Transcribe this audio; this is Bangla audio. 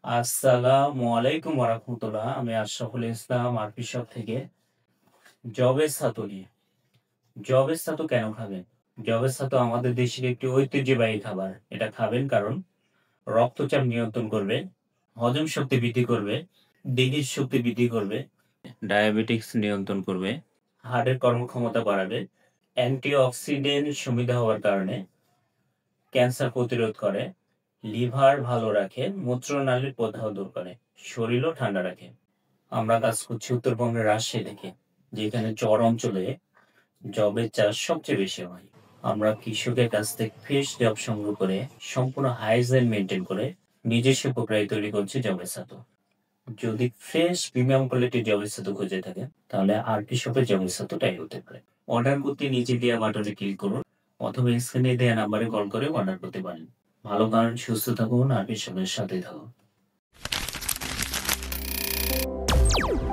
আসসালামু আলাইকুম ওয়া রাহমাতুল্লাহ। আমি আশরাফুল ইসলাম আরপি শপ থেকে জবের ছাতু নিয়ে। জবের ছাতু কেন খাবেন? জবের ছাতু আমাদের দেশের একটি ঐতিহ্যবাহী খাবার। এটা খাবেন কারণ রক্তচাপ নিয়ন্ত্রণ করবে, হজম শক্তি বৃদ্ধি করবে, দেহের শক্তি বৃদ্ধি করবে, ডায়াবেটিকস নিয়ন্ত্রণ করবে, হার্টের কর্মক্ষমতা বাড়াবে, অ্যান্টিঅক্সিডেন্ট সমৃদ্ধ হওয়ার কারণে ক্যান্সার প্রতিরোধ করে, লিভার ভালো রাখে, মূত্রনালীর প্রদাহ দূর করে, শরীরও ঠান্ডা রাখে। আমরা কাজ করছি উত্তরবঙ্গের রাজশাহী থেকে, যেখানে চর অঞ্চলে জবের চাষ সবচেয়ে বেশি হয়। আমরা কৃষকের কাছ থেকে ফ্রেশ জব সংগ্রহ করে সম্পূর্ণ হাইজিন মেনটেন করে নিজস্ব প্রক্রিয়ায় তৈরি করছি জবের ছাতু। যদি ফ্রেশ প্রিমিয়াম কোয়ালিটির জবের ছাতু খুঁজে থাকেন তাহলে আরপি শপের জবের ছাতুটাই হতে পারে। অর্ডার করতে নিচে দেওয়া বাটনে ক্লিক করুন অথবা স্ক্রিনে দেওয়া নাম্বারে কল করে অর্ডার করতে পারেন। ভালো কারণ সুস্থ থাকুন, আরপি শপের সাথে থাকুন।